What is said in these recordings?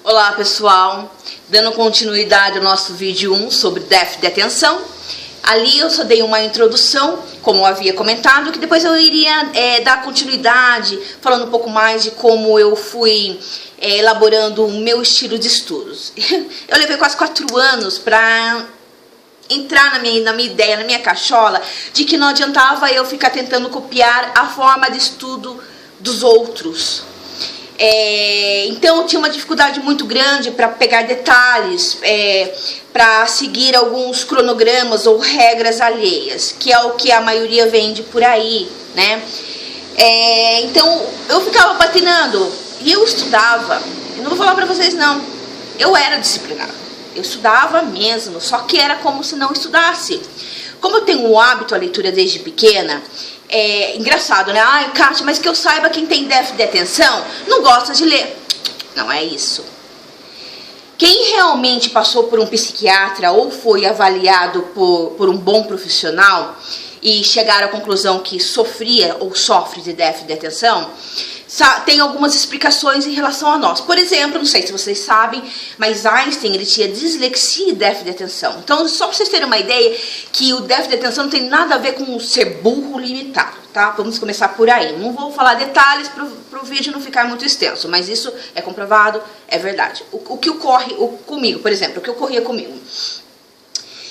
Olá pessoal, dando continuidade ao nosso vídeo 1 sobre déficit de atenção. Ali eu só dei uma introdução, como eu havia comentado, que depois eu iria dar continuidade, falando um pouco mais de como eu fui elaborando o meu estilo de estudos. Eu levei quase 4 anos para entrar na minha ideia, na minha cachola, de que não adiantava eu ficar tentando copiar a forma de estudo dos outros. Então eu tinha uma dificuldade muito grande para pegar detalhes, para seguir alguns cronogramas ou regras alheias, que é o que a maioria vende por aí, né? Então eu ficava patinando e eu estudava. Eu não vou falar para vocês não, eu era disciplinada, eu estudava mesmo, só que era como se não estudasse. Como eu tenho o hábito à leitura desde pequena, é engraçado, né? Ai, Kátia, mas que eu saiba, quem tem déficit de atenção não gosta de ler. Não é isso. Quem realmente passou por um psiquiatra ou foi avaliado por um bom profissional e chegaram à conclusão que sofria ou sofre de déficit de atenção, tem algumas explicações em relação a nós. Por exemplo, não sei se vocês sabem, mas Einstein ele tinha dislexia e déficit de atenção. Então, só para vocês terem uma ideia, que o déficit de atenção não tem nada a ver com ser burro limitado, tá? Vamos começar por aí. Não vou falar detalhes para o vídeo não ficar muito extenso, mas isso é comprovado, é verdade. O que ocorre comigo, por exemplo, o que ocorria comigo?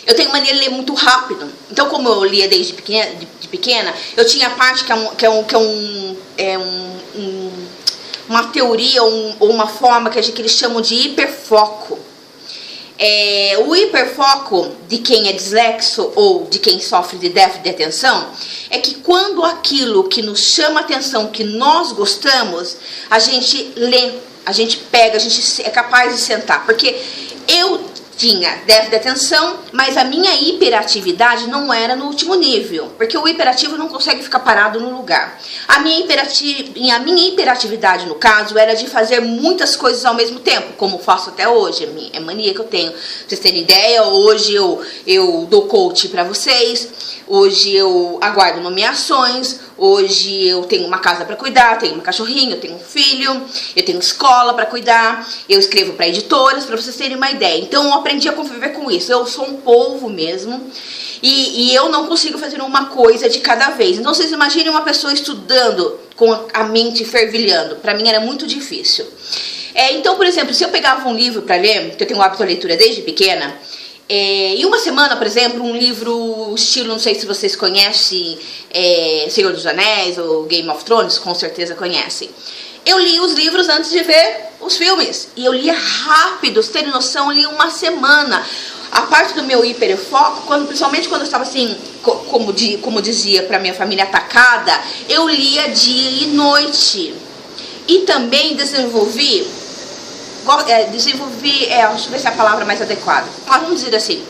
Eu tenho mania de ler muito rápido. Então, como eu lia desde pequena, eu tinha a parte que é uma teoria ou uma forma que eles chamam de hiperfoco. O hiperfoco de quem é dislexo ou de quem sofre de déficit de atenção é que quando aquilo que nos chama a atenção, que nós gostamos, a gente lê, a gente pega, a gente é capaz de sentar. Porque eu tinha déficit de atenção, mas a minha hiperatividade não era no último nível, porque o hiperativo não consegue ficar parado no lugar. A minha hiperatividade, no caso, era de fazer muitas coisas ao mesmo tempo, como faço até hoje, é mania que eu tenho. Pra vocês terem ideia, hoje eu dou coach para vocês, hoje eu aguardo nomeações, hoje eu tenho uma casa para cuidar, tenho um cachorrinho, eu tenho um filho, eu tenho escola para cuidar, eu escrevo para editoras, para vocês terem uma ideia. Então eu aprendi a conviver com isso, eu sou um polvo mesmo, e eu não consigo fazer uma coisa de cada vez. Então vocês imaginem uma pessoa estudando com a mente fervilhando, para mim era muito difícil. Então, por exemplo, se eu pegava um livro para ler, que eu tenho o hábito de leitura desde pequena, em uma semana, por exemplo, um livro estilo, não sei se vocês conhecem, Senhor dos Anéis ou Game of Thrones, com certeza conhecem. Eu li os livros antes de ver os filmes, e eu lia rápido, vocês terem noção, eu li uma semana. A parte do meu hiperfoco, principalmente quando eu estava assim, como dizia para minha família, atacada, eu lia dia e noite. E também desenvolvi, deixa eu ver se é a palavra mais adequada. Vamos dizer assim,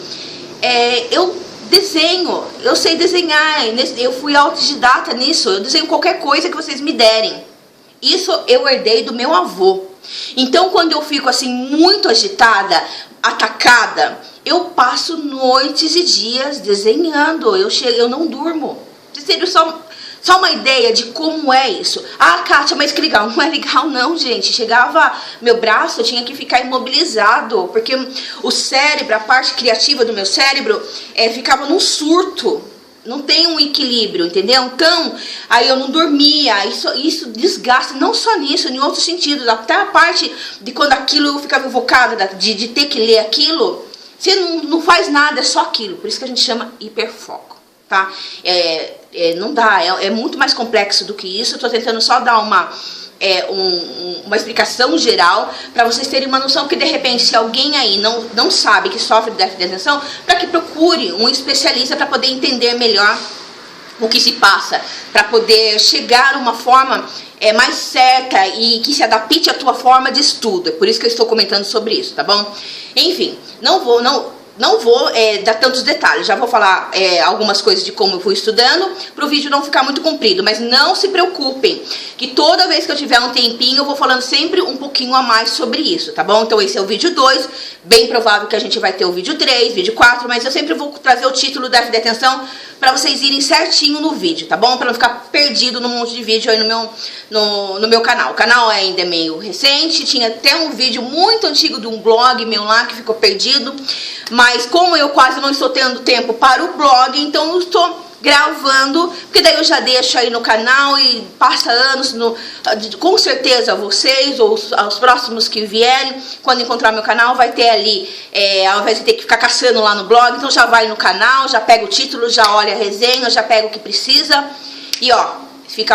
eu desenho, eu sei desenhar, eu fui autodidata nisso, eu desenho qualquer coisa que vocês me derem. Isso eu herdei do meu avô. Então, quando eu fico assim muito agitada, atacada, eu passo noites e dias desenhando, eu não durmo. Só uma ideia de como é isso. Ah, Kátia, mas que legal. Não é legal não, gente. Chegava meu braço, eu tinha que ficar imobilizado, porque o cérebro, a parte criativa do meu cérebro, ficava num surto. Não tem um equilíbrio, entendeu? Então, aí eu não dormia, isso desgasta, não só nisso, em outros sentidos, até a parte de quando aquilo eu ficava invocada, de ter que ler aquilo, você não faz nada, é só aquilo, por isso que a gente chama hiperfoco, tá? Não dá, é muito mais complexo do que isso, eu tô tentando só dar uma explicação geral para vocês terem uma noção que de repente se alguém aí não sabe que sofre de déficit de atenção, para que procure um especialista para poder entender melhor o que se passa, para poder chegar a uma forma mais certa e que se adapte à tua forma de estudo. É por isso que eu estou comentando sobre isso, tá bom? Enfim, não vou dar tantos detalhes, já vou falar algumas coisas de como eu fui estudando, para o vídeo não ficar muito comprido, mas não se preocupem, que toda vez que eu tiver um tempinho, eu vou falando sempre um pouquinho a mais sobre isso, tá bom? Então esse é o vídeo 2, bem provável que a gente vai ter o vídeo 3, vídeo 4, mas eu sempre vou trazer o título déficit de atenção para vocês irem certinho no vídeo, tá bom? Para não ficar perdido num monte de vídeo aí no meu canal. O canal ainda é meio recente, tinha até um vídeo muito antigo de um blog meu lá que ficou perdido, mas como eu quase não estou tendo tempo para o blog, então eu estou gravando, porque daí eu já deixo aí no canal e passa anos, com certeza vocês ou os próximos que vierem, quando encontrar meu canal, vai ter ali, ao invés de ter que ficar caçando lá no blog, então já vai no canal, já pega o título, já olha a resenha, já pega o que precisa e ó,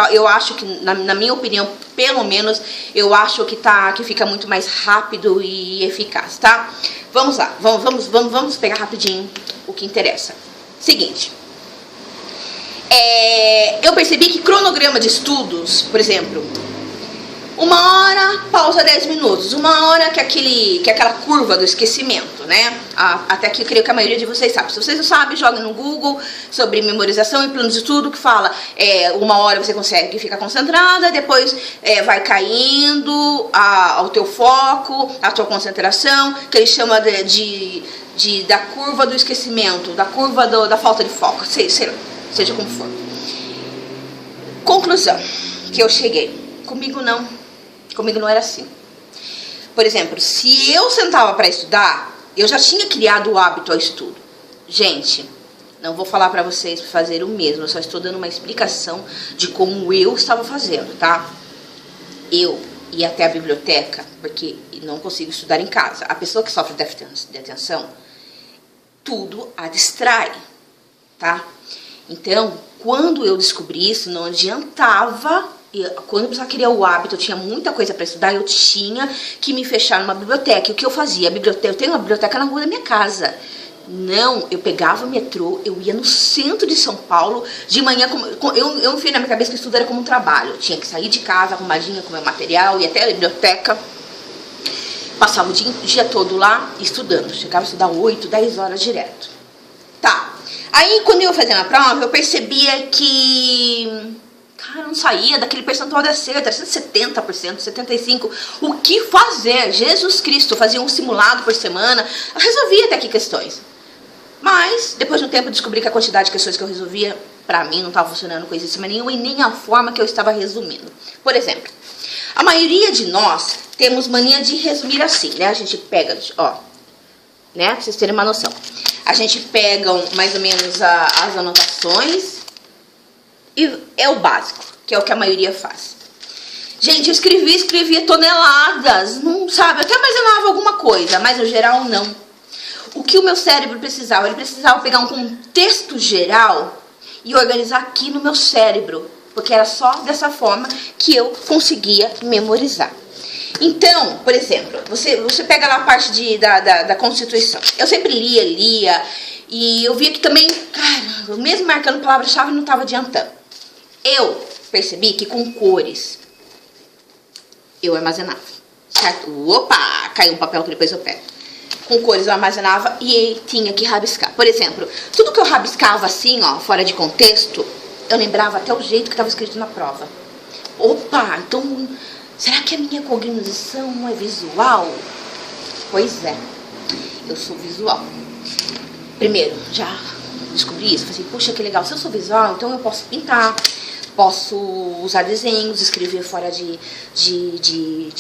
eu acho que, na minha opinião, pelo menos, eu acho que fica muito mais rápido e eficaz, tá? Vamos lá, vamos pegar rapidinho o que interessa. Seguinte. Eu percebi que cronograma de estudos, por exemplo, 1 hora, pausa 10 minutos, 1 hora que é aquela curva do esquecimento, né? Até que eu creio que a maioria de vocês sabe. Se vocês não sabem, joga no Google sobre memorização e plano de estudo que fala 1 hora você consegue ficar concentrada, depois vai caindo ao teu foco, a tua concentração, que ele chama da curva do esquecimento, da curva da falta de foco, sei lá. Seja como for. Conclusão que eu cheguei. Comigo não era assim. Por exemplo, se eu sentava para estudar, eu já tinha criado o hábito ao estudo. Gente, não vou falar para vocês fazer o mesmo, eu só estou dando uma explicação de como eu estava fazendo, tá? Eu ia até a biblioteca, porque não consigo estudar em casa. A pessoa que sofre de atenção, tudo a distrai, tá? Então, quando eu descobri isso, não adiantava, quando eu precisava criar o hábito, eu tinha muita coisa para estudar, eu tinha que me fechar numa biblioteca. E o que eu fazia? Eu tenho uma biblioteca na rua da minha casa. Não, eu pegava o metrô, eu ia no centro de São Paulo, de manhã, eu enfiei na minha cabeça que estudo era como um trabalho. Eu tinha que sair de casa, arrumadinha com meu material, ia até a biblioteca, passava o dia todo lá estudando. Chegava a estudar 8, 10 horas direto. Tá. Aí, quando eu ia fazer a prova, eu percebia que, cara, não saía daquele percentual de acerto, era 70%, 75%. O que fazer? Jesus Cristo, fazia um simulado por semana, eu resolvia até aqui questões. Mas, depois de um tempo, eu descobri que a quantidade de questões que eu resolvia, pra mim, não estava funcionando coisíssima nenhuma e nem a forma que eu estava resumindo. Por exemplo, a maioria de nós temos mania de resumir assim, né? A gente pega, ó, né? Pra vocês terem uma noção. A gente pega mais ou menos as anotações e é o básico, que é o que a maioria faz. Gente, eu escrevia toneladas, não sabe, até imaginava alguma coisa, mas no geral não. O que o meu cérebro precisava? Ele precisava pegar um contexto geral e organizar aqui no meu cérebro, porque era só dessa forma que eu conseguia memorizar. Então, por exemplo, você pega lá a parte da Constituição. Eu sempre lia, e eu via que também, cara, mesmo marcando palavra-chave não estava adiantando. Eu percebi que com cores eu armazenava, certo? Opa, caiu um papel que depois eu pego. Com cores eu armazenava e tinha que rabiscar. Por exemplo, tudo que eu rabiscava assim, ó, fora de contexto, eu lembrava até o jeito que estava escrito na prova. Opa, então... será que a minha cognição é visual? Pois é, eu sou visual. Primeiro, já descobri isso. Falei assim, poxa, que legal. Se eu sou visual, então eu posso pintar, posso usar desenhos, escrever fora de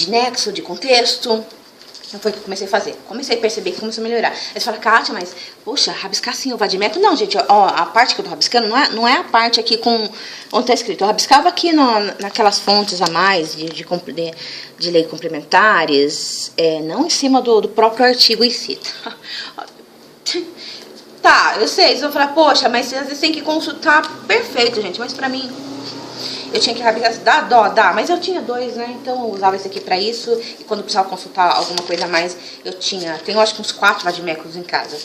nexo, de contexto. Então foi o que eu comecei a fazer. Comecei a perceber que começou a melhorar. Aí você fala, Kátia, mas, poxa, rabiscar assim, o vadimeco? Não, gente, ó, a parte que eu tô rabiscando não é a parte aqui onde tá escrito. Eu rabiscava aqui naquelas fontes a mais de lei complementares, não em cima do próprio artigo em si. Tá, eu sei, vocês vão falar, poxa, mas às vezes tem que consultar. Perfeito, gente, mas pra mim... eu tinha que rabiscar, dá, mas eu tinha 2, né? Então eu usava esse aqui pra isso. E quando precisava consultar alguma coisa a mais, tenho acho que uns 4 vadimecos em casa.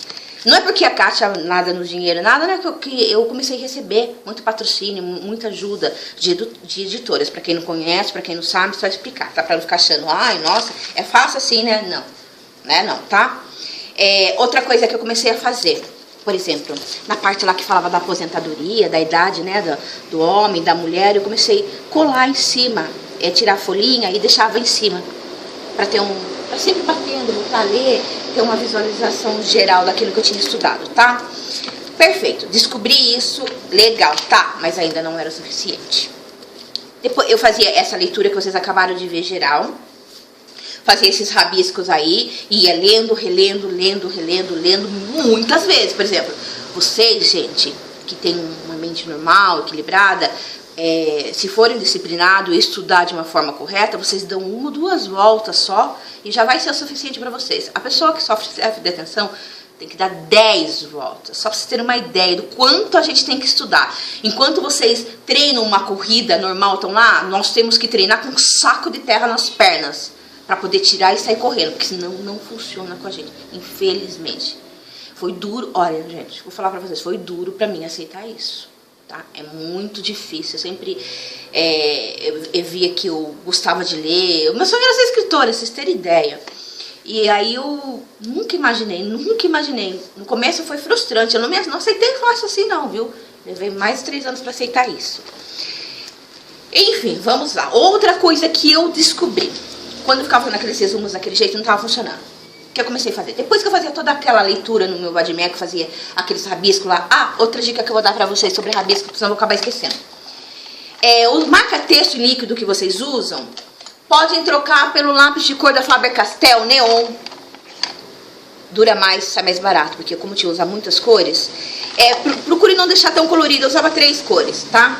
Não é porque a Kátia nada no dinheiro, nada, né? Que eu comecei a receber muito patrocínio, muita ajuda de editoras. Pra quem não conhece, pra quem não sabe, só explicar, tá? Pra não ficar achando, ai, nossa, é fácil assim, né? Não, né? Não, tá? Outra coisa que eu comecei a fazer, por exemplo, na parte lá que falava da aposentadoria, da idade, né, do homem, da mulher, eu comecei a colar em cima, tirar a folhinha e deixava em cima, para sempre batendo, voltar a ler, ter uma visualização geral daquilo que eu tinha estudado, tá? Perfeito, descobri isso, legal, tá, mas ainda não era o suficiente. Depois eu fazia essa leitura que vocês acabaram de ver geral, fazia esses rabiscos aí, ia lendo, relendo, lendo muitas vezes. Por exemplo, vocês, gente, que tem uma mente normal, equilibrada, se forem disciplinados e estudar de uma forma correta, vocês dão 1 ou 2 voltas só e já vai ser o suficiente para vocês. A pessoa que sofre déficit de atenção tem que dar 10 voltas, só para vocês terem uma ideia do quanto a gente tem que estudar. Enquanto vocês treinam uma corrida normal, estão lá, nós temos que treinar com um saco de terra nas pernas para poder tirar e sair correndo, porque senão não funciona com a gente, infelizmente. Foi duro, olha, gente, vou falar para vocês, foi duro para mim aceitar isso, tá? É muito difícil, eu sempre eu via que eu gostava de ler, o meu sonho era ser escritora, vocês terem ideia. E aí eu nunca imaginei. No começo foi frustrante, eu não aceitei fácil assim não, viu? Levei mais de 3 anos para aceitar isso. Enfim, vamos lá. Outra coisa que eu descobri, quando eu ficava fazendo aqueles resumos daquele jeito, não estava funcionando. O que eu comecei a fazer? Depois que eu fazia toda aquela leitura no meu Vadimec, fazia aqueles rabiscos lá. Outra dica que eu vou dar para vocês sobre rabisco, porque senão eu vou acabar esquecendo. O marca-texto líquido que vocês usam, podem trocar pelo lápis de cor da Faber-Castell Neon. Dura mais, sai mais barato, porque como tinha usar muitas cores, procure não deixar tão colorido. Eu usava 3 cores, tá?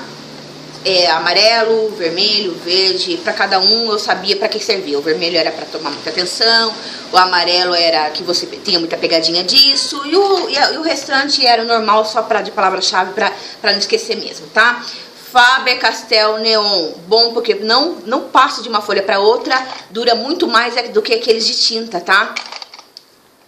Amarelo, vermelho, verde. Para cada um eu sabia para que servia. O vermelho era para tomar muita atenção, o amarelo era que você tinha muita pegadinha disso, e o restante era normal, só de palavra-chave, para não esquecer mesmo, tá? Faber-Castell Neon, bom porque não passa de uma folha para outra, dura muito mais do que aqueles de tinta, tá?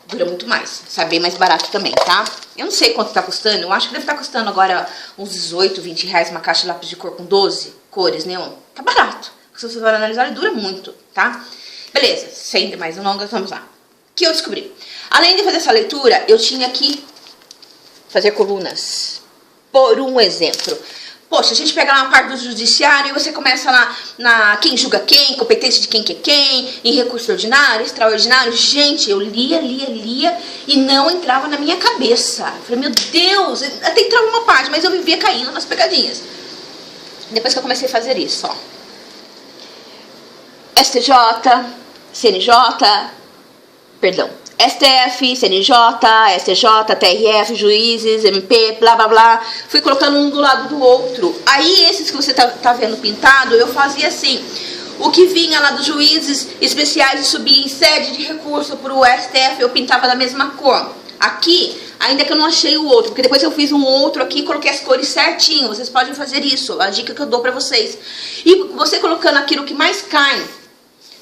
Dura muito mais, sai bem mais barato também, tá? Eu não sei quanto tá custando, eu acho que deve estar custando agora uns 18, 20 reais uma caixa de lápis de cor com 12 cores neon. Tá barato, se você for analisar, ele dura muito, tá? Beleza, sem mais delongas, vamos lá. O que eu descobri? Além de fazer essa leitura, eu tinha que fazer colunas. Por um exemplo, poxa, a gente pega lá uma parte do judiciário e você começa lá na quem julga quem, competência de quem que é quem, em recurso ordinário, extraordinário. Gente, eu lia e não entrava na minha cabeça. Eu falei, meu Deus, até entrava uma parte, mas eu vivia caindo nas pegadinhas. Depois que eu comecei a fazer isso, ó. STJ, STF, CNJ, STJ, TRF, juízes, MP, blá blá blá. Fui colocando um do lado do outro. Aí esses que você tá vendo pintado, eu fazia assim. O que vinha lá dos juízes especiais e subia em sede de recurso para o STF, eu pintava da mesma cor. Aqui, ainda que eu não achei o outro, porque depois eu fiz um outro aqui e coloquei as cores certinho. Vocês podem fazer isso, a dica que eu dou para vocês. E você colocando aquilo que mais cai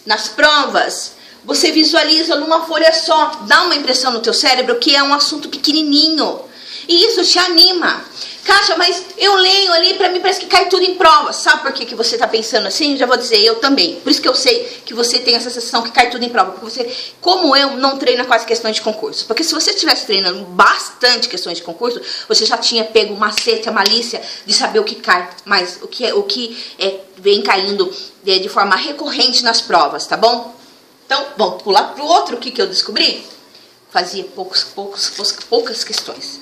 nas provas, você visualiza numa folha só, dá uma impressão no teu cérebro que é um assunto pequenininho. E isso te anima. Kátia, mas eu leio ali, pra mim parece que cai tudo em prova. Sabe por que você tá pensando assim? Já vou dizer, eu também. Por isso que eu sei que você tem essa sensação que cai tudo em prova. Porque você, como eu, não treina quase questões de concurso. Porque se você estivesse treinando bastante questões de concurso, você já tinha pego o macete, a malícia de saber o que cai. Mas o que vem caindo de forma recorrente nas provas, tá bom? Então, vamos pular pro outro. O que eu descobri? Fazia poucas questões.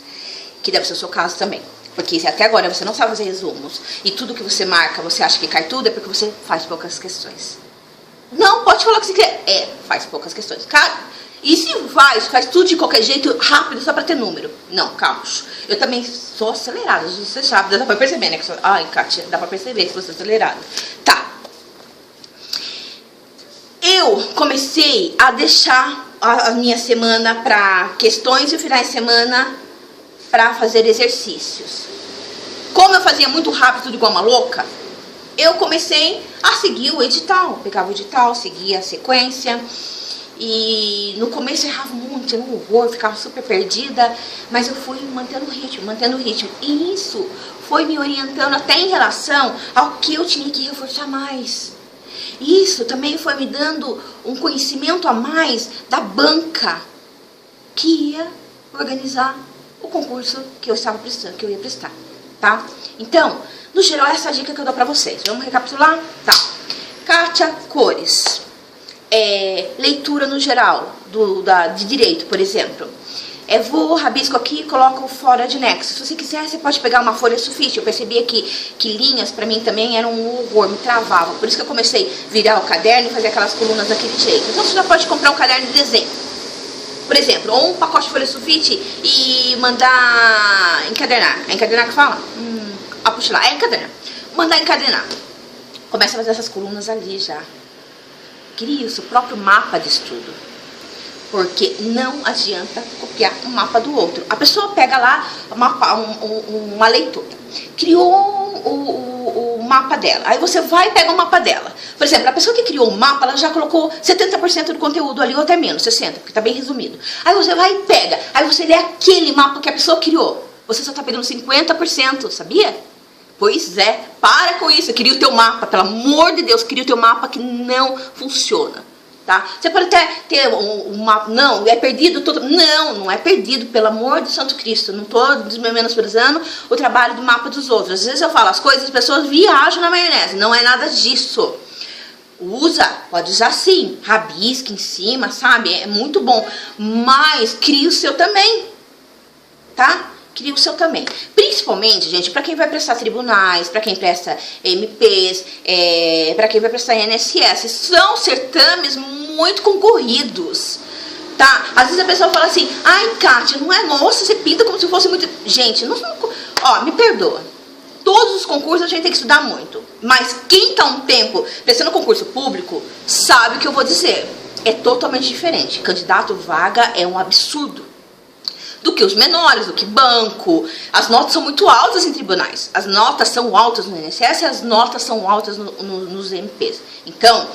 Que deve ser o seu caso também. Porque se até agora você não sabe fazer resumos e tudo que você marca, você acha que cai tudo, é porque você faz poucas questões. Não, pode falar o que você quer. Faz poucas questões. Cara, e se faz tudo de qualquer jeito, rápido, só pra ter número? Não, calma. Eu também sou acelerada, você sabe, dá pra perceber, né? Ai, Kátia, dá pra perceber que você é acelerada. Tá. Eu comecei a deixar a minha semana pra questões e o final de semana para fazer exercícios. Como eu fazia muito rápido, tudo igual uma louca, eu comecei a seguir o edital. Pegava o edital, seguia a sequência. E no começo eu errava muito, era um horror, ficava super perdida. Mas eu fui mantendo o ritmo. E isso foi me orientando até em relação ao que eu tinha que reforçar mais. Isso também foi me dando um conhecimento a mais da banca que ia organizar o concurso que eu estava prestando, que eu ia prestar, tá? Então, no geral, essa é a dica que eu dou pra vocês. Vamos recapitular? Tá. Kátia, cores. Leitura no geral, de direito, por exemplo. vou, rabisco aqui e coloco fora de nexo. Se você quiser, você pode pegar uma folha sulfite. Eu percebi aqui que linhas pra mim também eram um horror, me travava. Por isso que eu comecei a virar o caderno e fazer aquelas colunas daquele jeito. Então você já pode comprar um caderno de desenho, por exemplo, ou um pacote de folha sulfite e mandar encadernar. É encadernar que fala? Apostilar, encadernar. Mandar encadernar. Começa a fazer essas colunas ali já. Crie o seu próprio mapa de estudo. Porque não adianta copiar um mapa do outro. A pessoa pega lá uma leitura, criou o mapa dela. Aí você vai e pega o mapa dela. Por exemplo, a pessoa que criou o mapa, ela já colocou 70% do conteúdo ali, ou até menos, 60%, porque está bem resumido. Aí você vai e pega. Aí você lê aquele mapa que a pessoa criou. Você só está pegando 50%, sabia? Pois é, para com isso. Cria o teu mapa, pelo amor de Deus, cria o teu mapa que não funciona. Tá? Você pode até ter um mapa, não, é perdido todo. Não é perdido, pelo amor de Santo Cristo. Não estou menosprezando o trabalho do mapa dos outros. Às vezes eu falo as coisas, as pessoas viajam na maionese. Não é nada disso. Pode usar sim, rabisca em cima, sabe? É muito bom. Mas cria o seu também, tá? Cria o seu também. Principalmente, gente, para quem vai prestar tribunais, para quem presta MPs, para quem vai prestar INSS. São certames muito concorridos, tá? Às vezes a pessoa fala assim, ai, Kátia, não é nossa, você pinta como se fosse muito... Gente, me perdoa. Todos os concursos a gente tem que estudar muito. Mas quem está um tempo prestando concurso público, sabe o que eu vou dizer. É totalmente diferente. Candidato vaga é um absurdo. Do que os menores, do que banco. As notas são muito altas em tribunais. As notas são altas no INSS e as notas são altas nos MPs. Então,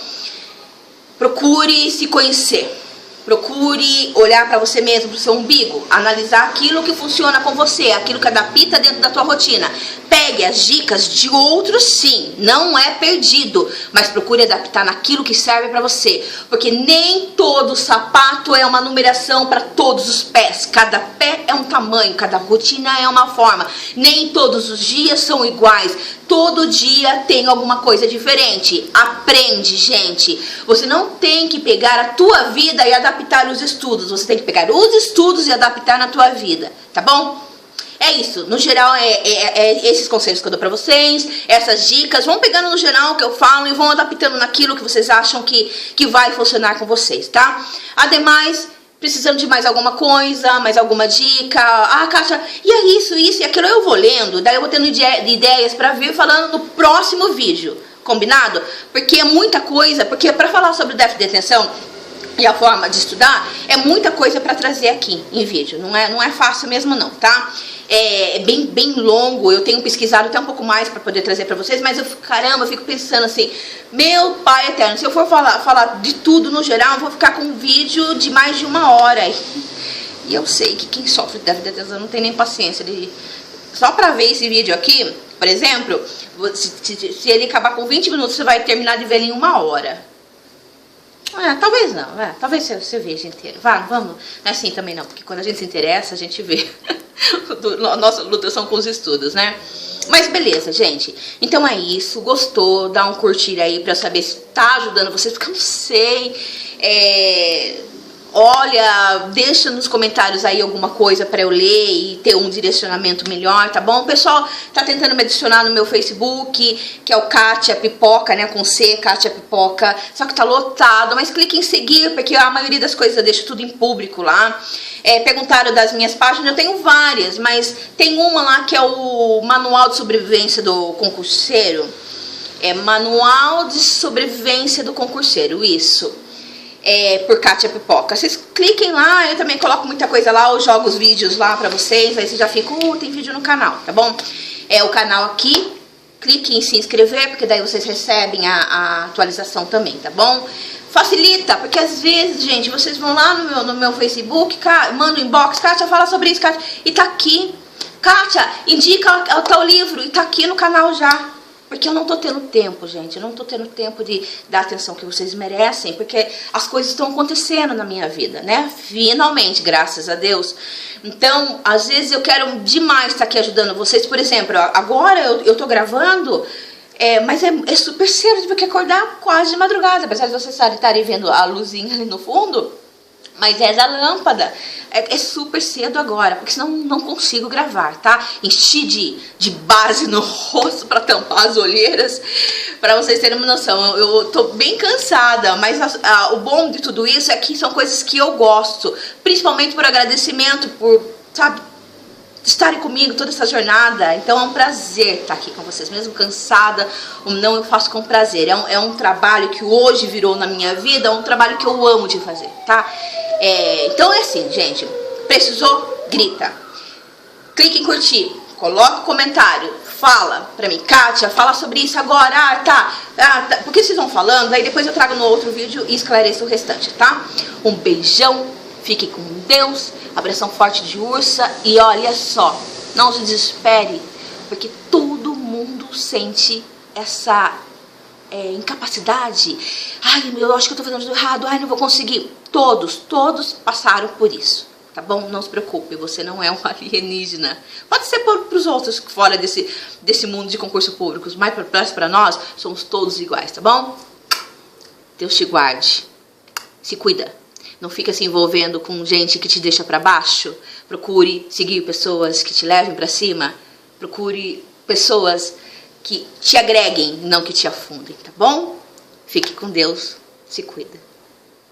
procure se conhecer. Procure olhar para você mesmo, para o seu umbigo. Analisar aquilo que funciona com você, aquilo que adapta dentro da tua rotina. Pegue as dicas de outros, sim. Não é perdido. Mas procure adaptar naquilo que serve para você. Porque nem todo sapato é uma numeração para todos os pés. Cada pé é um tamanho, cada rotina é uma forma. Nem todos os dias são iguais. Todo dia tem alguma coisa diferente. Aprende, gente. Você não tem que pegar a tua vida e adaptar os estudos. Você tem que pegar os estudos e adaptar na tua vida. Tá bom? É isso. No geral, é esses conselhos que eu dou pra vocês. Essas dicas. Vão pegando no geral o que eu falo e vão adaptando naquilo que vocês acham que vai funcionar com vocês, tá? Ademais... Precisando de mais alguma coisa, mais alguma dica? Ah, Kátia, e é isso e aquilo, eu vou lendo, daí eu vou tendo ideias para vir falando no próximo vídeo, combinado? Porque é muita coisa, porque para falar sobre o déficit de atenção e a forma de estudar, é muita coisa para trazer aqui em vídeo, não é fácil mesmo não, tá? É bem longo, eu tenho pesquisado até um pouco mais para poder trazer para vocês, mas eu fico pensando assim, meu pai eterno, se eu for falar de tudo no geral, eu vou ficar com um vídeo de mais de 1 hora. E eu sei que quem sofre de déficit de atenção não tem nem paciência. Só para ver esse vídeo aqui, por exemplo, se ele acabar com 20 minutos, você vai terminar de ver ele em 1 hora. Talvez não, talvez você veja inteiro. Vamos, não é assim também não, porque quando a gente se interessa, a gente vê. Nossa luta são com os estudos, né? Mas beleza, gente. Então é isso. Gostou? Dá um curtir aí pra eu saber se tá ajudando vocês, porque eu não sei. Olha, deixa nos comentários aí alguma coisa pra eu ler e ter um direcionamento melhor, tá bom? O pessoal tá tentando me adicionar no meu Facebook, que é o Kátia Pipoca, né? Com C, Kátia Pipoca. Só que tá lotado, mas clique em seguir, porque a maioria das coisas eu deixo tudo em público lá. Perguntaram das minhas páginas, eu tenho várias, mas tem uma lá que é o Manual de Sobrevivência do Concurseiro. Manual de Sobrevivência do Concurseiro, isso. Por Kátia Pipoca. Vocês cliquem lá, eu também coloco muita coisa lá, eu jogo os vídeos lá pra vocês, aí vocês já ficam, tem vídeo no canal, tá bom? O canal aqui, clique em se inscrever, porque daí vocês recebem a atualização também, tá bom? Facilita, porque às vezes, gente, vocês vão lá no meu Facebook, manda um inbox, Kátia, fala sobre isso, Kátia, e tá aqui. Kátia, indica o tal livro, e tá aqui no canal já. Porque eu não tô tendo tempo, gente, eu não tô tendo tempo de dar a atenção que vocês merecem, porque as coisas estão acontecendo na minha vida, né? Finalmente, graças a Deus. Então, às vezes eu quero demais estar aqui ajudando vocês. Por exemplo, agora eu tô gravando, mas é super cedo, tive que acordar quase de madrugada, apesar de vocês estarem vendo a luzinha ali no fundo. Mas é da lâmpada. É super cedo agora, porque senão não consigo gravar, tá? Enchi de base no rosto para tampar as olheiras, para vocês terem uma noção. Eu tô bem cansada, mas o bom de tudo isso é que são coisas que eu gosto, principalmente por agradecimento, por, sabe, estarem comigo toda essa jornada. Então é um prazer estar aqui com vocês, mesmo cansada ou não, eu faço com prazer. É um trabalho que hoje virou na minha vida, é um trabalho que eu amo de fazer, tá? Então é assim, gente, precisou, grita, clique em curtir, coloca um comentário, fala pra mim, Kátia, fala sobre isso agora, tá, porque vocês vão falando, aí depois eu trago no outro vídeo e esclareço o restante, tá? Um beijão, fique com Deus, abração forte de ursa e olha só, não se desespere, porque todo mundo sente essa incapacidade. Ai, eu acho que eu tô fazendo tudo errado, ai, não vou conseguir. Todos passaram por isso, tá bom? Não se preocupe, você não é um alienígena. Pode ser para os outros fora desse mundo de concursos públicos, mas para nós, somos todos iguais, tá bom? Deus te guarde. Se cuida. Não fica se envolvendo com gente que te deixa para baixo. Procure seguir pessoas que te levem para cima. Procure pessoas que te agreguem, não que te afundem, tá bom? Fique com Deus. Se cuida.